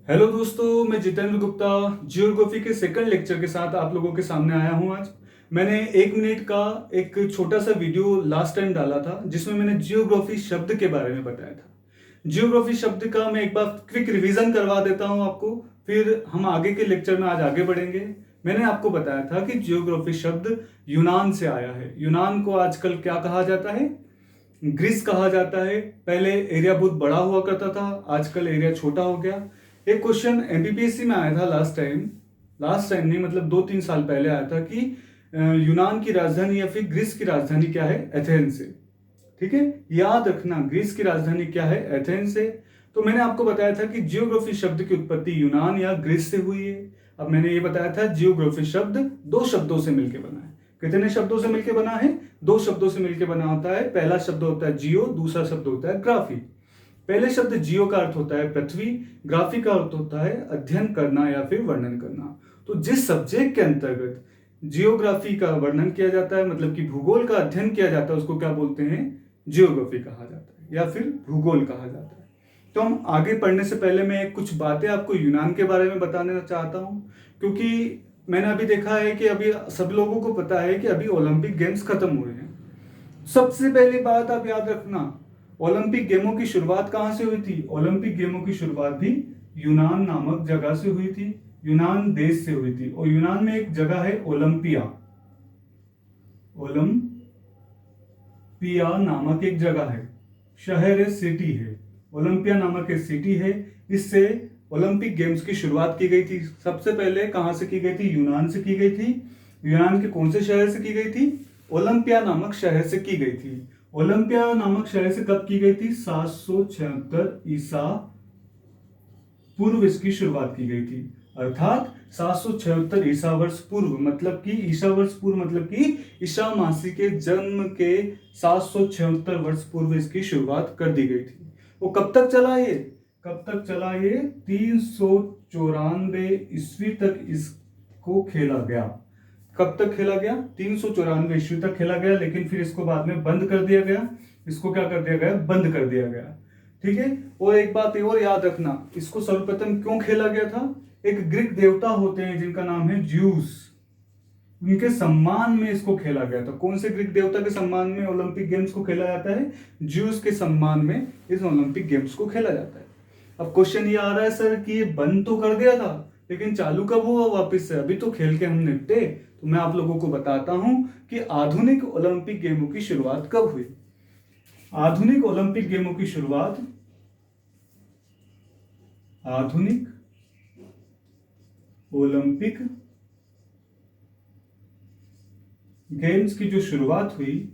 Hello दोस्तों, मैं Jitendra Gupta geography के सेकंड लेक्चर के साथ आप लोगों के सामने आया हूं। आज मैंने 1 मिनट का एक छोटा सा वीडियो लास्ट टाइम डाला था जिसमें मैंने जियोग्राफी शब्द के बारे में बताया था। जियोग्राफी शब्द का मैं एक बार क्विक रिवीजन करवा देता हूं आपको, फिर हम आगे के लेक्चर में आज आगे बढ़ेंगे। मैंने आपको बताया था कि जियोग्राफी शब्द यूनान से आया है। यूनान को आजकल क्या कहा जाता है? ग्रीस कहा जाता है। पहले एरिया बहुत बड़ा हुआ करता था, आजकल एरिया छोटा हो गया। एक क्वेश्चन एमपीपीएससी में आया था लास्ट टाइम नहीं मतलब 2-3 साल पहले आया था कि यूनान की राजधानी या फिर ग्रीस की राजधानी क्या है? एथेंस से। ठीक है, याद रखना ग्रीस की राजधानी क्या है? एथेंस से। तो मैंने आपको बताया था कि जियोग्राफी शब्द की उत्पत्ति यूनान या ग्रीस से हुई है। अब मैंने ये बताया था जियोग्राफी शब्द 2 शब्दों से मिलकर बना है। कितने शब्दों से मिलकर बना है? 2 शब्दों से मिलकर बना होता है। पहला शब्द होता है जियो, दूसरा शब्द होता है ग्राफी। पहले शब्द जियो का अर्थ होता है पृथ्वी, ग्राफी का अर्थ होता है अध्ययन करना या फिर वर्णन करना। तो जिस सब्जेक्ट के अंतर्गत जियोग्राफी का वर्णन किया जाता है, मतलब कि भूगोल का अध्ययन किया जाता है, उसको क्या बोलते हैं? जियोग्राफी कहा जाता है या फिर भूगोल कहा जाता है। तो हम आगे पढ़ने से पहले मैं कुछ बातें आपको यूनान के बारे में बताना चाहता हूं, क्योंकि मैंने अभी देखा है कि अभी सब लोगों को पता है कि अभी ओलंपिक गेम्स खत्म हुए हैं। सबसे पहली बात आप याद रखना, ओलंपिक गेमों की शुरुआत कहां से हुई थी? ओलंपिक गेमों की शुरुआत भी यूनान नामक जगह से हुई थी, यूनान देश से हुई थी। और यूनान में एक जगह है ओलंपिया, ओलंपिया नामक एक जगह है, शहर है, सिटी है। ओलंपिया नामक एक सिटी है। इससे ओलंपिक गेम्स की शुरुआत की गई थी। सबसे पहले कहां से की गई थी? यूनान से की गई थी। यूनान के कौन से शहर से की गई थी? ओलंपिया नामक शहर से की गई थी। ओलंपिया नामक शहर से कब की गई थी? 776 ईसा पूर्व इसकी शुरुआत की गई थी। अर्थात 776 ईसा वर्ष पूर्व, मतलब कि ईसा वर्ष पूर्व मतलब कि ईसा मसीह के जन्म के 776 वर्ष पूर्व इसकी शुरुआत कर दी गई थी। वो कब तक चला ये? 394 ईस्वी तक इसको खेला गया। कब तक खेला गया? 394 ईस्वी तक खेला गया, लेकिन फिर इसको बाद में बंद कर दिया गया। इसको क्या कर दिया गया? बंद कर दिया गया। ठीक है। और एक बात और याद रखना, इसको सर्वप्रथम क्यों खेला गया था? एक ग्रीक देवता होते हैं जिनका नाम है ज्यूस, उनके सम्मान में इसको खेला गया था। कौन से ग्रीक देवता के सम्मान में ओलंपिक गेम्स को खेला जाता है? ज्यूस के सम्मान में इस ओलंपिक गेम्स को खेला जाता है। अब क्वेश्चन ये आ रहा है सर कि ये बंद तो कर दिया था, लेकिन चालू कब हुआ वापस से? अभी तो खेल के हम निपटे। तो मैं आप लोगों को बताता हूं कि आधुनिक ओलंपिक गेमों की शुरुआत कब हुई। आधुनिक ओलंपिक गेमों की शुरुआत, आधुनिक ओलंपिक गेम्स की जो शुरुआत हुई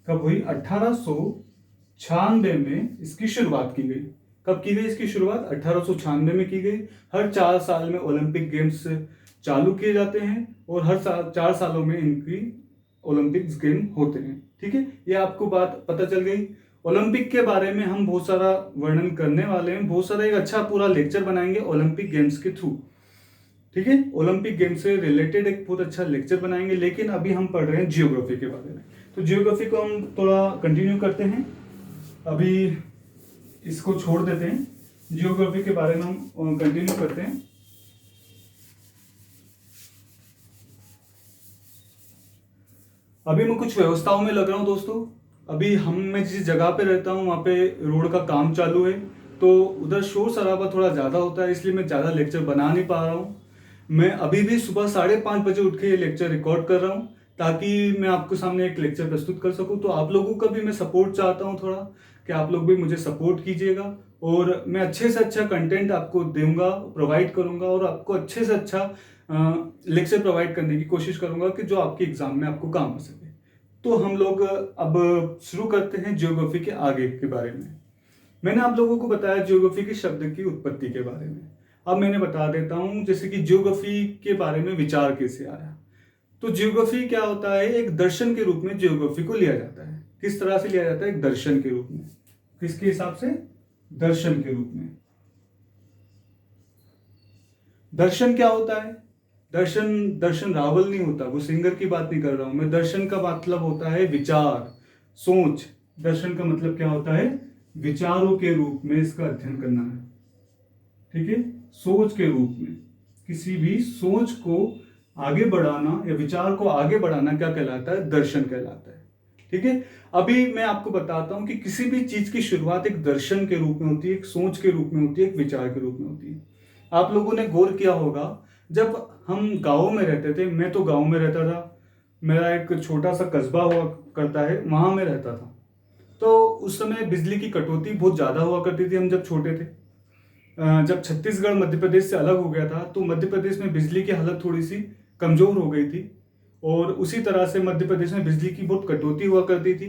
कब हुई? 1896 में इसकी शुरुआत की गई। कब की गई इसकी शुरुआत? 1896 में की गई। हर 4 साल में ओलंपिक गेम्स चालू किए जाते हैं और हर 4 सालों में इनकी ओलंपिक्स गेम होते हैं। ठीक है, ये आपको बात पता चल गई। ओलंपिक के बारे में हम बहुत सारा वर्णन करने वाले हैं, बहुत सारा एक अच्छा पूरा लेक्चर बनाएंगे ओलंपिक गेम्स के थ्रू। ठीक है, ओलंपिक गेम से रिलेटेड एक बहुत अच्छा लेक्चर बनाएंगे, लेकिन अभी हम पढ़ रहे हैं जियोग्राफी के बारे में। तो जियोग्राफी को हम थोड़ा कंटिन्यू करते हैं, अभी इसको छोड़ देते हैं, जियोग्राफी के बारे में हम कंटिन्यू करते हैं। अभी मैं कुछ व्यवस्थाओं में लग रहा हूं दोस्तों। अभी मैं जिस जगह पे रहता हूं वहां पे रोड का काम चालू है, तो उधर शोर शराबा थोड़ा ज्यादा होता है, इसलिए मैं ज्यादा लेक्चर बना नहीं पा रहा हूं। मैं अभी भी सुबह 5:30 बजे उठ के ये लेक्चर रिकॉर्ड कर रहा हूँ, ताकि मैं आपको सामने एक लेक्चर प्रस्तुत कर सकूं। तो आप लोगों का भी मैं सपोर्ट चाहता हूं थोड़ा, कि आप लोग भी मुझे सपोर्ट कीजिएगा, और मैं अच्छे से अच्छा कंटेंट आपको दूंगा, प्रोवाइड करूंगा, और आपको अच्छे से अच्छा लेक्चर प्रोवाइड करने की कोशिश करूंगा कि जो आपके एग्जाम में आपको काम आ सके। तो हम लोग अब शुरू करते हैं जियोग्राफी के आगे के बारे में। मैंने आप लोगों को बताया जियोग्राफी के शब्द की उत्पत्ति के बारे में। अब मैंने बता देता हूं जैसे कि जियोग्राफी के बारे में विचार कैसे आया। तो जियोग्राफी क्या होता है? एक दर्शन के रूप में जियोग्राफी को लिया जाता है। किस तरह से लिया जाता है? एक दर्शन के रूप में। किसके हिसाब से? दर्शन के रूप में। दर्शन क्या होता है? दर्शन दर्शन रावल नहीं होता, वो सिंगर की बात नहीं कर रहा हूं मैं। दर्शन का मतलब होता है विचार, सोच। दर्शन का मतलब क्या होता है? विचारों के रूप में इसका अध्ययन करना है। ठीक है, सोच के रूप में किसी भी सोच को आगे बढ़ाना या विचार को आगे बढ़ाना क्या कहलाता है? दर्शन कहलाता है। ठीक है, अभी मैं आपको बताता हूं कि किसी भी चीज की शुरुआत एक दर्शन के रूप में होती है, एक सोच के रूप में होती है, एक विचार के रूप में होती है। आप लोगों ने गौर किया होगा, जब हम गाँव में रहते थे, मैं तो गाँव में रहता था, मेरा एक छोटा सा कस्बा हुआ करता है, वहां में रहता था। तो उस समय बिजली की कटौती बहुत ज्यादा हुआ करती थी, हम जब छोटे थे। जब छत्तीसगढ़ मध्य प्रदेश से अलग हो गया था, तो मध्य प्रदेश में बिजली की हालत थोड़ी सी कमजोर हो गई थी, और उसी तरह से मध्य प्रदेश में बिजली की बहुत कटौती हुआ करती थी।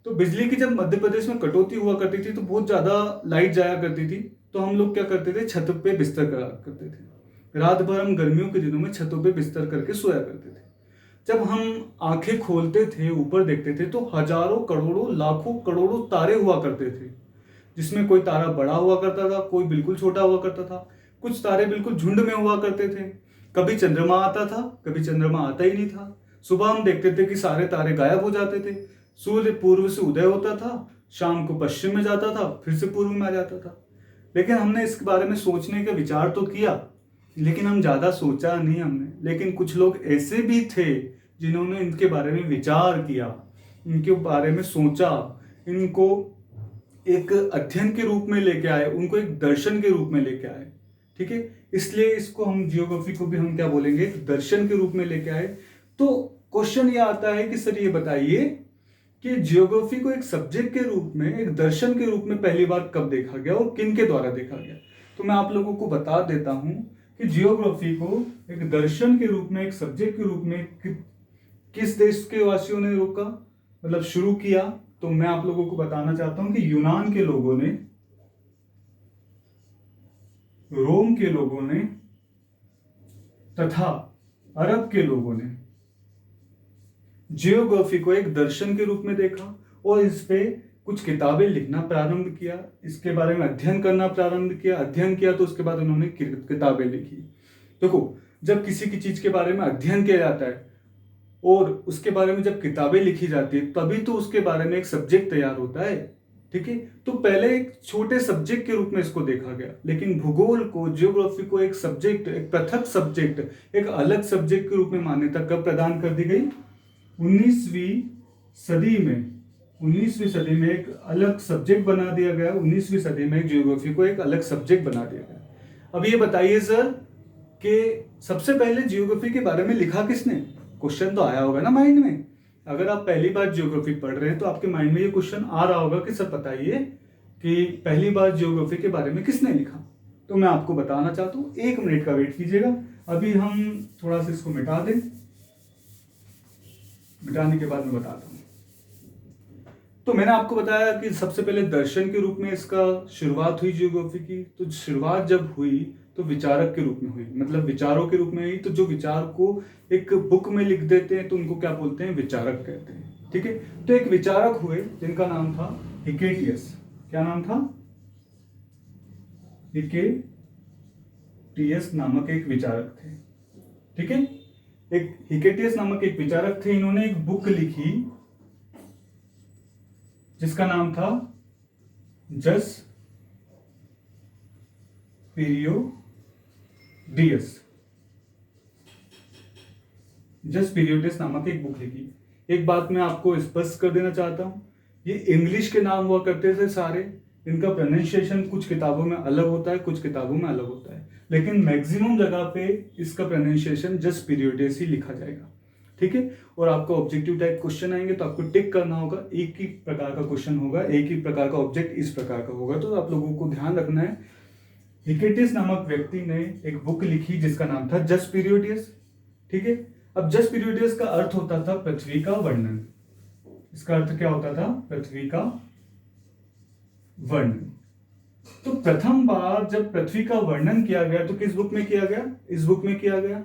तो बिजली की जब मध्य प्रदेश में कटौती हुआ करती थी तो बहुत ज्यादा लाइट जाया करती थी, तो हम लोग क्या करते थे? छत पे बिस्तर करा करते थे। रात भर हम गर्मियों के दिनों में छतों पे बिस्तर करके सोया करते थे। जब हम आंखें खोलते थे, ऊपर देखते थे, तो हजारों करोड़ों लाखों करोड़ों तारे हुआ करते थे, जिसमें कोई तारा बड़ा हुआ करता था, कोई बिल्कुल छोटा हुआ करता था, कुछ तारे बिल्कुल झुंड में हुआ करते थे। कभी चंद्रमा आता था, कभी चंद्रमा आता ही नहीं था। सुबह हम देखते थे कि सारे तारे गायब हो जाते थे। सूर्य पूर्व से उदय होता था, शाम को पश्चिम में जाता था, फिर से पूर्व में आ जाता था। लेकिन हमने इसके बारे में सोचने का विचार तो किया, लेकिन हम ज्यादा सोचा नहीं हमने। लेकिन कुछ लोग ऐसे भी थे जिन्होंने इनके बारे में विचार किया, इनके बारे में सोचा, इनको एक अध्ययन के रूप में लेके आए, उनको एक दर्शन के रूप में लेके आए। ठीक है, इसलिए इसको हम जियोग्राफी को भी हम क्या बोलेंगे? दर्शन के रूप में लेके आए। तो क्वेश्चन ये आता है कि सर ये बताइए कि जियोग्राफी को एक सब्जेक्ट के रूप में, एक दर्शन के रूप में पहली बार कब देखा गया और किन के द्वारा देखा गया? तो मैं आप लोगों को बता देता हूं कि जियोग्राफी को एक दर्शन के रूप में, एक सब्जेक्ट के रूप में किस देश के वासियों ने रोका, मतलब शुरू किया? तो मैं आप लोगों को बताना चाहता हूं कि यूनान के लोगों ने, रोम के लोगों ने तथा अरब के लोगों ने जियोग्राफी को एक दर्शन के रूप में देखा और इस पे कुछ किताबें लिखना प्रारंभ किया, इसके बारे में अध्ययन करना प्रारंभ किया। अध्ययन किया तो उसके बाद उन्होंने किताबें लिखी। देखो, जब किसी की चीज के बारे में अध्ययन किया जाता है और उसके बारे में जब किताबें लिखी जाती है, तभी तो उसके बारे में एक सब्जेक्ट तैयार होता है। ठीक है, तो पहले एक छोटे सब्जेक्ट के रूप में इसको देखा गया, लेकिन भूगोल को, जियोग्राफी को एक सब्जेक्ट, एक पृथक सब्जेक्ट, एक अलग सब्जेक्ट के रूप में मान्यता कब प्रदान कर दी गई? 19वीं सदी में। 19वीं सदी में एक अलग सब्जेक्ट बना दिया गया। 19वीं सदी में जियोग्राफी को एक अलग सब्जेक्ट बना दिया गया। अब ये बताइए सर कि सबसे पहले जियोग्राफी के बारे में लिखा किसने? क्वेश्चन तो आया होगा ना माइंड में। अगर आप पहली बार जियोग्राफी पढ़ रहे हैं तो आपके माइंड में ये क्वेश्चन आ रहा होगा कि सर बताइए कि पहली बार जियोग्राफी के बारे में किसने लिखा? तो मैं आपको बताना चाहता हूँ, 1 मिनट का वेट कीजिएगा। अभी हम थोड़ा सा इसको मिटा दें, मिटाने के बाद मैं बताता हूँ। तो मैंने आपको बताया कि सबसे पहले दर्शन के रूप में इसका शुरुआत हुई जियोग्राफी की। तो शुरुआत जब हुई तो विचारक के रूप में हुई, मतलब विचारों के रूप में हुई। तो जो विचार को एक बुक में लिख देते हैं तो उनको क्या बोलते हैं? विचारक कहते हैं। ठीक है, तो एक विचारक हुए जिनका नाम था हिकेटियस। क्या नाम था? हिकेटियस नामक एक विचारक थे। ठीक है, एक हिकेटियस नामक एक विचारक थे। इन्होंने एक बुक लिखी जिसका नाम था जस पीरियोडियस। जस पीरियोडियस नामक एक बुक लिखी। एक बात मैं आपको स्पष्ट कर देना चाहता हूं, ये इंग्लिश के नाम हुआ करते थे सारे। इनका प्रोनाउंसिएशन कुछ किताबों में अलग होता है, कुछ किताबों में अलग होता है, लेकिन मैक्सिमम जगह पे इसका प्रोनाउंसिएशन जस पीरियोडियस ही लिखा जाएगा। ठीक है, और आपका ऑब्जेक्टिव टाइप क्वेश्चन आएंगे तो आपको टिक करना होगा। एक ही प्रकार का क्वेश्चन होगा, एक ही प्रकार का ऑब्जेक्ट इस प्रकार का होगा। तो आप लोगों को ध्यान रखना है, हिकेटियस नामक व्यक्ति ने एक बुक लिखी जिसका नाम था जस पीरियोडियस। ठीक है, अब जस पीरियोडियस का अर्थ होता था पृथ्वी का वर्णन। इसका अर्थ क्या होता था? पृथ्वी का वर्णन। तो प्रथम बार जब पृथ्वी का वर्णन किया गया तो किस बुक में किया गया? इस बुक में किया गया।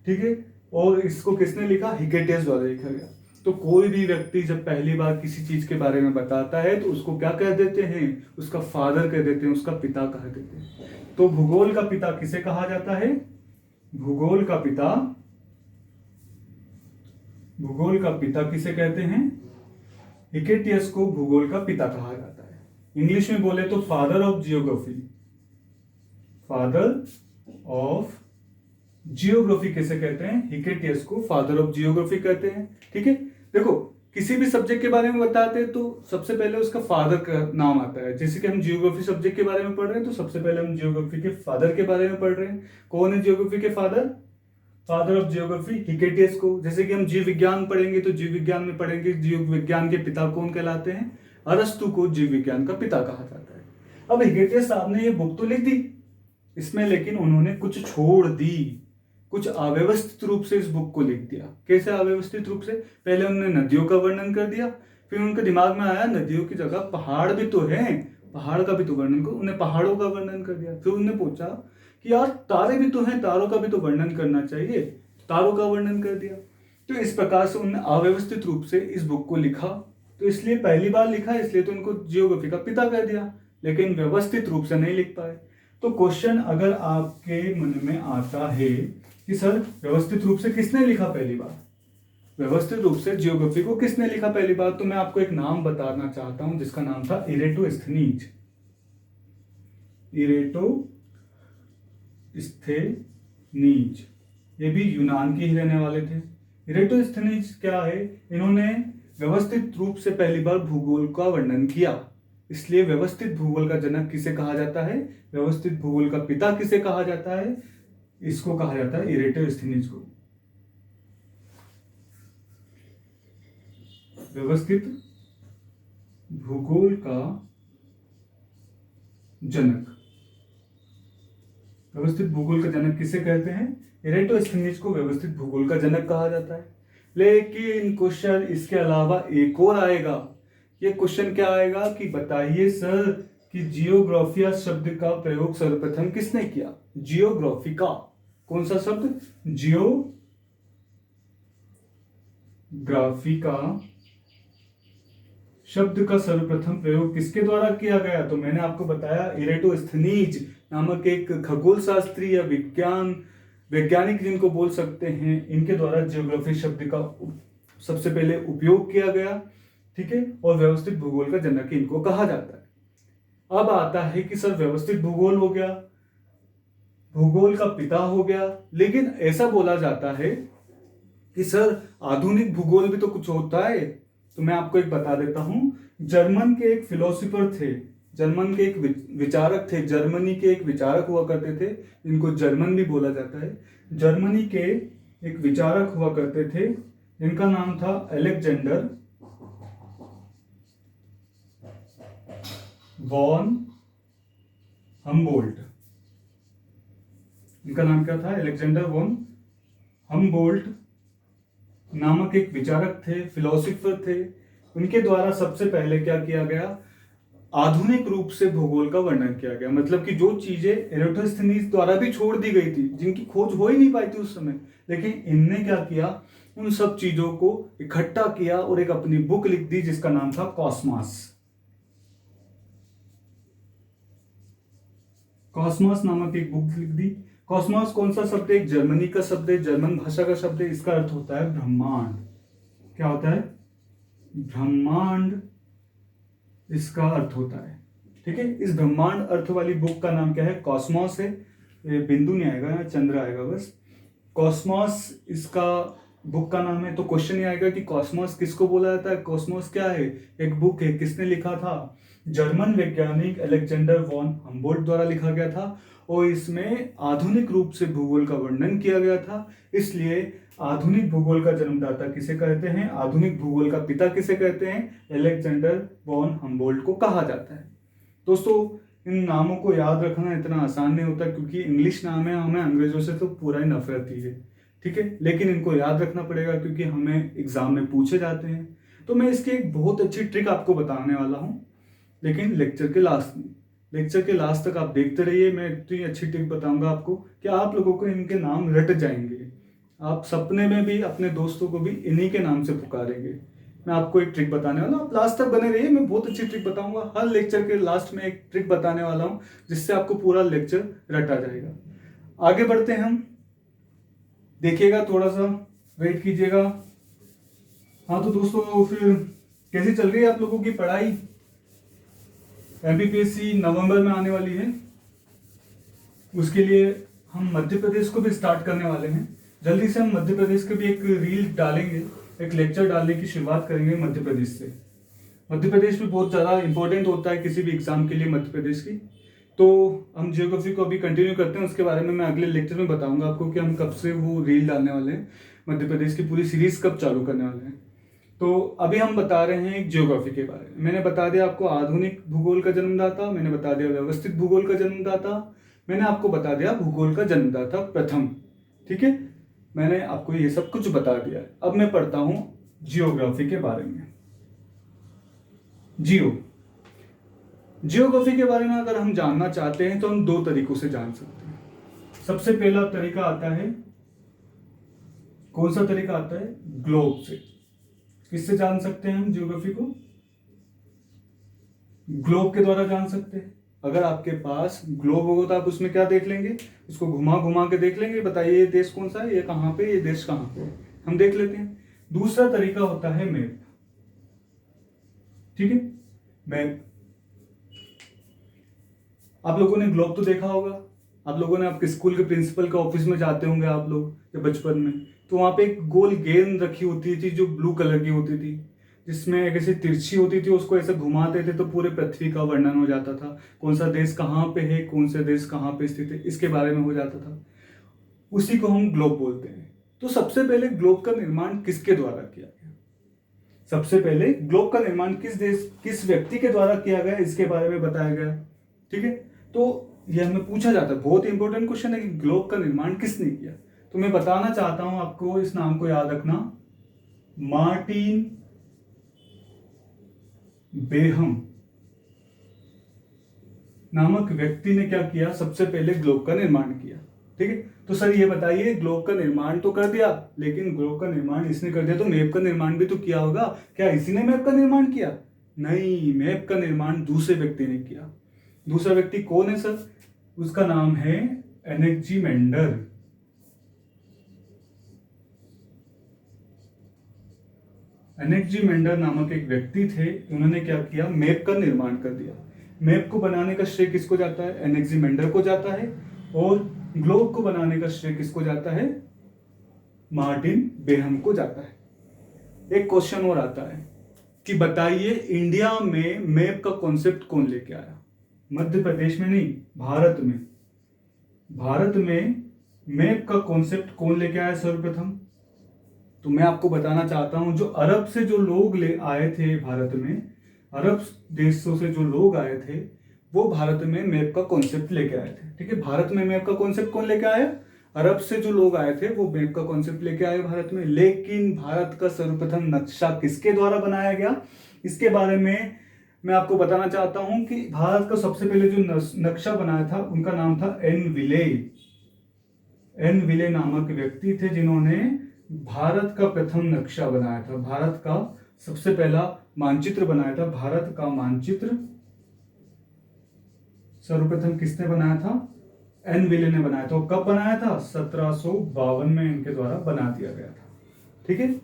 ठीक है, और इसको किसने लिखा? हिकेटियस द्वारा लिखा गया। तो कोई भी व्यक्ति जब पहली बार किसी चीज के बारे में बताता है तो उसको क्या कह देते हैं? उसका फादर कह देते हैं, उसका पिता कह देते हैं। तो भूगोल का पिता किसे कहा जाता है? भूगोल का पिता, भूगोल का पिता किसे कहते हैं? हिकेटियस को भूगोल का पिता कहा जाता है। इंग्लिश में बोले तो father of geography, father of geography किसे कहते हैं? हिकेटियस को फादर ऑफ जियोग्राफी कहते हैं। ठीक है, देखो किसी भी सब्जेक्ट के बारे में बताते हैं तो सबसे पहले उसका फादर का नाम आता है। जैसे कि हम जियोग्राफी सब्जेक्ट के बारे में पढ़ रहे हैं तो सबसे पहले हम जियोग्राफी के फादर के बारे में पढ़ रहे हैं। कौन है जियोग्राफी के father? Father of geography Hecataeus को। जैसे कि हम जीव विज्ञान पढ़ेंगे तो जीव विज्ञान में पढ़ेंगे जीव विज्ञान के पिता कौन कहलाते हैं? अरस्तु को जीव विज्ञान का पिता कहा जाता है। अब हिकेटियस साहब ने ये बुक तो लिख दी इसमें, लेकिन उन्होंने कुछ छोड़ दी, कुछ अव्यवस्थित रूप से इस बुक को लिख दिया। कैसे अव्यवस्थित रूप से? पहले उन्होंने नदियों का वर्णन कर दिया, फिर उनके दिमाग में आया नदियों की जगह पहाड़ भी तो हैं, पहाड़ का भी तो वर्णन करो। उन्हें पहाड़ों का वर्णन कर दिया। फिर उन्होंने पूछा कि यार तारे भी तो हैं, तारों का भी तो वर्णन करना चाहिए, तारों का वर्णन कर दिया। तो इस प्रकार से उन्होंने अव्यवस्थित रूप से इस बुक को लिखा। तो इसलिए पहली बार लिखा इसलिए तो उनको जियोग्राफी का पिता कह दिया, लेकिन व्यवस्थित रूप से नहीं लिख पाए। तो क्वेश्चन अगर आपके मन में आता है कि सर व्यवस्थित रूप से किसने लिखा पहली बार, व्यवस्थित रूप से जियोग्राफी को किसने लिखा पहली बार, तो मैं आपको एक नाम बताना चाहता हूं जिसका नाम था इरेटोस्थनीज। इरेटोस्थनीज, ये भी यूनान के ही रहने वाले थे। इरेटोस्थनीज क्या है? इन्होंने व्यवस्थित रूप से पहली बार भूगोल का वर्णन किया, इसलिए व्यवस्थित भूगोल का जनक किसे कहा जाता है? व्यवस्थित भूगोल का पिता किसे कहा जाता है? इसको कहा जाता है इरेटोस्थनीज को। व्यवस्थित भूगोल का जनक, व्यवस्थित भूगोल का जनक किसे कहते हैं? इरेटोस्थनीज को व्यवस्थित भूगोल का जनक कहा जाता है। लेकिन क्वेश्चन इसके अलावा एक और आएगा। ये क्वेश्चन क्या आएगा कि बताइए सर कि जियोग्राफिया शब्द का प्रयोग सर्वप्रथम किसने किया? जियोग्राफी का कौन सा शब्द? जियोग्राफी का शब्द का सर्वप्रथम प्रयोग किसके द्वारा किया गया? तो मैंने आपको बताया इरेटोस्थनीज नामक एक खगोल शास्त्री या वैज्ञानिक जिनको बोल सकते हैं, इनके द्वारा जियोग्राफी शब्द का सबसे पहले उपयोग किया गया। ठीक है, और व्यवस्थित भूगोल का जनक इनको कहा जाता है। अब आता है कि सर व्यवस्थित भूगोल हो गया, भूगोल का पिता हो गया, लेकिन ऐसा बोला जाता है कि सर आधुनिक भूगोल भी तो कुछ होता है। तो मैं आपको एक बता देता हूं। जर्मन के एक फिलोसोफर थे, जर्मन के एक विचारक थे, जर्मनी के एक विचारक हुआ करते थे, इनको जर्मन भी बोला जाता है। जर्मनी के एक विचारक हुआ करते थे जिनका नाम था अलेक्जेंडर वॉन हम्बोल्ट। इनका नाम क्या था? अलेक्जेंडर वॉन हम्बोल्ट नामक एक विचारक थे, फिलोसोफर थे। उनके द्वारा सबसे पहले क्या किया गया? आधुनिक रूप से भूगोल का वर्णन किया गया। मतलब कि जो चीजें इरेटोस्थनीज द्वारा भी छोड़ दी गई थी, जिनकी खोज हो ही नहीं पाई थी उस समय, लेकिन इनने क्या किया? उन सब चीजों को इकट्ठा किया और एक अपनी बुक लिख दी जिसका नाम था कॉस्मॉस। कॉस्मॉस नामक एक बुक लिख दी। कॉस्मॉस कौन सा शब्द है? एक जर्मनी का शब्द है, जर्मन भाषा का शब्द है। इसका अर्थ होता है ब्रह्मांड। क्या होता है? ब्रह्मांड इसका अर्थ होता है। ठीक है, इस ब्रह्मांड अर्थ वाली बुक का नाम क्या है? कॉस्मॉस है। बिंदु नहीं आएगा, यहाँ चंद्र आएगा बस। कॉस्मॉस इसका बुक का नाम है। तो क्वेश्चन ये आएगा कि कॉस्मॉस किसको बोला जाता है? कॉस्मॉस क्या है? एक बुक है। किसने लिखा था? जर्मन वैज्ञानिक अलेक्जेंडर वॉन हम्बोल्ट द्वारा लिखा गया था, और इसमें आधुनिक रूप से भूगोल का वर्णन किया गया था। इसलिए आधुनिक भूगोल का जन्मदाता किसे कहते हैं? आधुनिक भूगोल का पिता किसे कहते हैं? अलेक्जेंडर वॉन हम्बोल्ट को कहा जाता है। दोस्तों, इन नामों को याद रखना इतना आसान नहीं होता, क्योंकि इंग्लिश नाम है, हमें अंग्रेजों से तो पूरा ही नफरत ही है। ठीक है, लेकिन इनको याद रखना पड़ेगा क्योंकि हमें एग्जाम में पूछे जाते हैं। तो मैं इसकी एक बहुत अच्छी ट्रिक आपको बताने वाला हूँ, लेकिन लेक्चर के लास्ट में। लेक्चर के लास्ट तक आप देखते रहिए। मैं इतनी अच्छी ट्रिक बताऊंगा आपको कि आप लोगों को इनके नाम रट जाएंगे। आप सपने में भी अपने दोस्तों को भी इन्हीं के नाम से पुकारेंगे। मैं आपको एक ट्रिक बताने वाला हूँ, आप लास्ट तक बने रहिए। मैं बहुत अच्छी ट्रिक बताऊंगा। हर लेक्चर के लास्ट में एक ट्रिक बताने वाला हूँ जिससे आपको पूरा लेक्चर रटा जाएगा। आगे बढ़ते हैं हम। देखिएगा, थोड़ा सा वेट कीजिएगा। हाँ तो दोस्तों, फिर कैसी चल रही है आप लोगों की पढ़ाई? एमपीपीएससी नवंबर में आने वाली है। उसके लिए हम मध्य प्रदेश को भी स्टार्ट करने वाले हैं। जल्दी से हम मध्य प्रदेश के भी एक रील डालेंगे, एक लेक्चर डालने की शुरुआत करेंगे मध्य प्रदेश से। मध्य प्रदेश भी बहुत ज़्यादा इंपॉर्टेंट होता है किसी भी एग्जाम के लिए मध्य प्रदेश की। तो हम जियोग्राफी को अभी कंटिन्यू करते हैं, उसके बारे में मैं अगले लेक्चर में बताऊंगा आपको कि हम कब से वो रील डालने वाले हैं, मध्य प्रदेश की पूरी सीरीज कब चालू करने वाले हैं। तो अभी हम बता रहे हैं एक जियोग्राफी के बारे में। मैंने बता दिया आपको आधुनिक भूगोल का जन्मदाता, मैंने बता दिया व्यवस्थित भूगोल का जन्मदाता, मैंने आपको बता दिया भूगोल का जन्मदाता प्रथम। ठीक है, मैंने आपको ये सब कुछ बता दिया है। अब मैं पढ़ता हूं जियोग्राफी के बारे में। जियोग्राफी के बारे में अगर हम जानना चाहते हैं तो हम दो तरीकों से जान सकते हैं। सबसे पहला तरीका आता है, कौन सा तरीका आता है? ग्लोब से। किससे जान सकते हैं हम जियोग्राफी को? ग्लोब के द्वारा जान सकते हैं। अगर आपके पास ग्लोब होगा तो आप उसमें क्या देख लेंगे? उसको घुमा घुमा के देख लेंगे, बताइए ये देश कौन सा है, ये कहाँ पे, ये देश कहाँ पे, हम देख लेते हैं। दूसरा तरीका होता है मैप। ठीक है, मैप। आप लोगों ने ग्लोब तो देखा होगा, आप लोगों ने आपके स्कूल के प्रिंसिपल के ऑफिस में जाते होंगे आप लोग जब बचपन में, तो वहां पे एक गोल गेंद रखी होती थी जो ब्लू कलर की होती थी, जिसमें एक ऐसी तिरछी होती थी, उसको ऐसे घुमाते थे तो पूरे पृथ्वी का वर्णन हो जाता था। कौन सा देश कहाँ पे है, कौन सा देश कहाँ पे स्थित है, इसके बारे में हो जाता था। उसी को हम ग्लोब बोलते हैं। तो सबसे पहले ग्लोब का निर्माण किसके द्वारा किया गया? सबसे पहले ग्लोब का निर्माण किस देश, किस व्यक्ति के द्वारा किया गया, इसके बारे में बताया गया। ठीक है, तो यह हमें पूछा जाता है, बहुत इंपॉर्टेंट क्वेश्चन है कि ग्लोब का निर्माण किसने किया। तो मैं बताना चाहता हूं आपको, इस नाम को याद रखना, मार्टिन बेहम नामक व्यक्ति ने क्या किया? सबसे पहले ग्लोब का निर्माण किया। ठीक है, तो सर ये बताइए, ग्लोब का निर्माण तो कर दिया, लेकिन ग्लोब का निर्माण इसने कर दिया तो मैप का निर्माण भी तो किया होगा, क्या इसी ने मैप का निर्माण किया? नहीं, मैप का निर्माण दूसरे व्यक्ति ने किया। दूसरा व्यक्ति कौन है सर? उसका नाम है एनेक्जीमेंडर। एनेक्जीमेंडर नामक एक व्यक्ति थे, उन्होंने क्या किया? मैप का निर्माण कर दिया। मैप को बनाने का श्रेय किसको जाता है? एनेक्जीमेंडर को जाता है। और ग्लोब को बनाने का श्रेय किसको जाता है? मार्टिन बेहम को जाता है। एक क्वेश्चन और आता है कि बताइए इंडिया में मैप का कॉन्सेप्ट कौन लेके आया? मध्य प्रदेश में नहीं, भारत में। भारत में मैप का कॉन्सेप्ट कौन लेके आया सर्वप्रथम? तो मैं आपको बताना चाहता हूं, जो अरब से जो लोग ले आए थे भारत में, अरब देशों से जो लोग आए थे, वो भारत में मैप का कॉन्सेप्ट लेके आए थे। ठीक है, भारत में मैप का कॉन्सेप्ट कौन लेके आया? अरब से जो लोग आए थे वो मैप का कॉन्सेप्ट लेके आए भारत में। लेकिन भारत का सर्वप्रथम नक्शा किसके द्वारा बनाया गया, इसके बारे में मैं आपको बताना चाहता हूं कि भारत का सबसे पहले जो नक्शा बनाया था, उनका नाम था एन विले। एन विले नामक व्यक्ति थे जिन्होंने भारत का प्रथम नक्शा बनाया था, भारत का सबसे पहला मानचित्र बनाया था। भारत का मानचित्र सर्वप्रथम किसने बनाया था? एन विले ने बनाया था। कब बनाया था? 1752 में इनके द्वारा बना दिया गया था। ठीक है,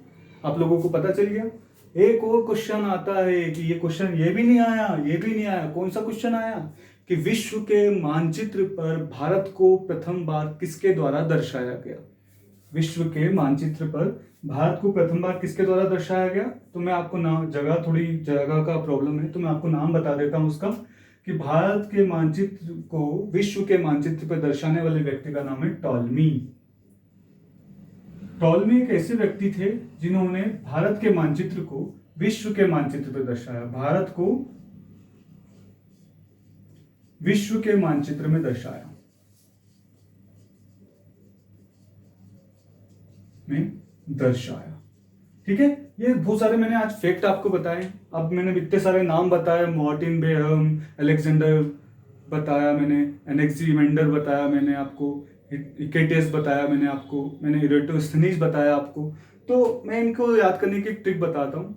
आप लोगों को पता चल गया। एक और क्वेश्चन आता है कि ये क्वेश्चन ये भी नहीं आया, ये भी नहीं आया। कौन सा क्वेश्चन आया कि विश्व के मानचित्र पर भारत को प्रथम बार किसके द्वारा दर्शाया गया? विश्व के मानचित्र पर भारत को प्रथम बार किसके द्वारा दर्शाया गया? तो मैं आपको नाम, थोड़ी जगह का प्रॉब्लम है तो मैं आपको नाम बता देता हूं उसका, कि भारत के मानचित्र को विश्व के मानचित्र पर दर्शाने वाले व्यक्ति का नाम है टॉलमी। टॉलमी एक ऐसे व्यक्ति थे जिन्होंने भारत के मानचित्र को विश्व के मानचित्र पर दर्शाया, भारत को विश्व के मानचित्र में दर्शाया। ठीक है, ये बहुत सारे मैंने आज फैक्ट आपको बताए। अब मैंने इतने सारे नाम बताए, मार्टिन बेहम, अलेक्जेंडर बताया मैंने, एनेक्सीमेंडर बताया मैंने आपको, हिकेटियस बताया मैंने आपको, मैंने इरेटोस्थनीज बताया आपको। तो मैं इनको याद करने की ट्रिक बताता हूँ।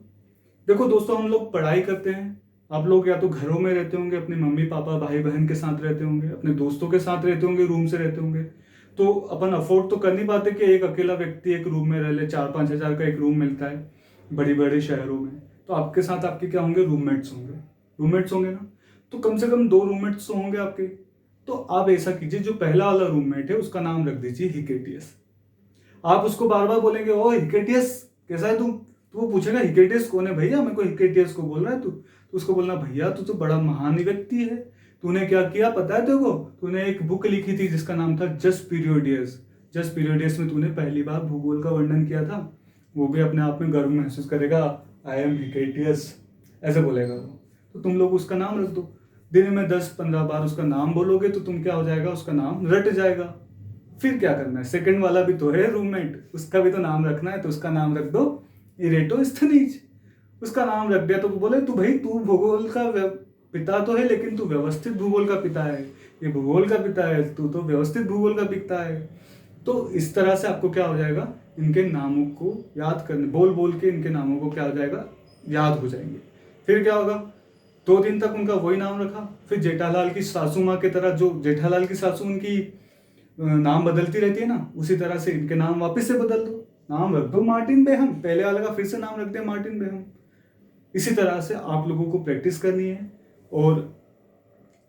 देखो दोस्तों, हम लोग पढ़ाई करते हैं, आप लोग या तो घरों में रहते होंगे, अपने मम्मी पापा भाई बहन के साथ रहते होंगे, अपने दोस्तों के साथ रहते होंगे, रूम से रहते होंगे। तो अपन अफोर्ड तो कर नहीं पाते कि एक अकेला व्यक्ति एक रूम में रह ले। 4-5 हज़ार का एक रूम मिलता है बड़ी बड़े शहरों में। तो आपके साथ आपके क्या होंगे? रूममेट्स होंगे। रूममेट्स होंगे ना, तो कम से कम 2 रूममेट्स तो होंगे आपके। तो आप ऐसा कीजिए, जो पहला वाला रूममेट है उसका नाम रख दीजिए हिकेटियस। आप उसको बार बार बोलेंगे ओ हिकेटियस कैसा है तू, तो वो पूछेगा हिकेटियस कौन है भैया, मेरे को हिकेटियस को बोल रहा है तू। तो उसको बोलना भैया तू तो बड़ा महान व्यक्ति है, तूने क्या किया पता है तेरे को, तूने एक बुक लिखी थी जिसका नाम था जस्ट पीरियोडियस। जस्ट पीरियोडियस में तूने पहली बार भूगोल का वर्णन किया था। वो भी अपने आप में गर्व महसूस करेगा, आई एम हिकेटियस ऐसे बोलेगा वो। तो तुम लोग उसका नाम रख दो। दिन में 10-15 बार उसका नाम बोलोगे तो तुम क्या हो जाएगा, उसका नाम रट जाएगा। फिर क्या करना है, सेकंड वाला भी तो है रूममेट, उसका भी तो नाम रखना है, तो उसका नाम रख दो इरेटोस्थनीज। उसका नाम रख दिया तो बोले तू भाई तू भूगोल का पिता तो है, लेकिन तू व्यवस्थित भूगोल का पिता है, ये भूगोल का पिता है, तू तो व्यवस्थित भूगोल का पिता है। तो इस तरह से आपको क्या हो जाएगा, इनके नामों को याद करने, बोल बोल के इनके नामों को क्या हो जाएगा, याद हो जाएंगे। फिर क्या होगा, 2 दिन तक उनका वही नाम रखा। फिर जेठालाल की सासू माँ की तरह, जो जेठालाल की सासू उनकी नाम बदलती रहती है ना, उसी तरह से इनके नाम वापस से बदल दो। नाम रख दो मार्टिन बेहम, पहले वाले का फिर से नाम रख दे मार्टिन बेहम। इसी तरह से आप लोगों को प्रैक्टिस करनी है। और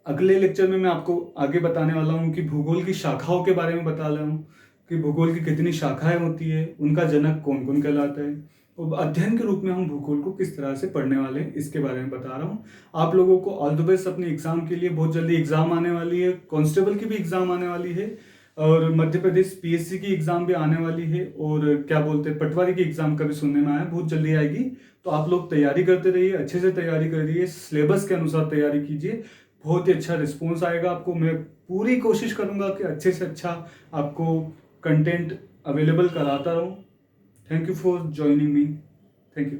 अगले लेक्चर में मैं आपको आगे बताने वाला हूँ कि भूगोल की शाखाओं के बारे में बता रहा हूँ कि भूगोल की कितनी शाखाएं होती है, उनका जनक कौन कौन कहलाता है, और अध्ययन के रूप में हम भूगोल को किस तरह से पढ़ने वाले हैं इसके बारे में बता रहा हूँ। आप लोगों को ऑल द बेस्ट अपने एग्जाम के लिए। बहुत जल्दी एग्जाम आने वाली है, कांस्टेबल की भी एग्जाम आने वाली है, और मध्य प्रदेश पीएससी की एग्जाम भी आने वाली है, और क्या बोलते हैं पटवारी की एग्जाम का भी सुनने में आया, बहुत जल्दी आएगी। तो आप लोग तैयारी करते रहिए, अच्छे से तैयारी करिए, सिलेबस के अनुसार तैयारी कीजिए, बहुत ही अच्छा रिस्पॉन्स आएगा आपको। मैं पूरी कोशिश करूंगा कि अच्छे से अच्छा आपको कंटेंट अवेलेबल कराता रहूं। Thank you for joining me. Thank you.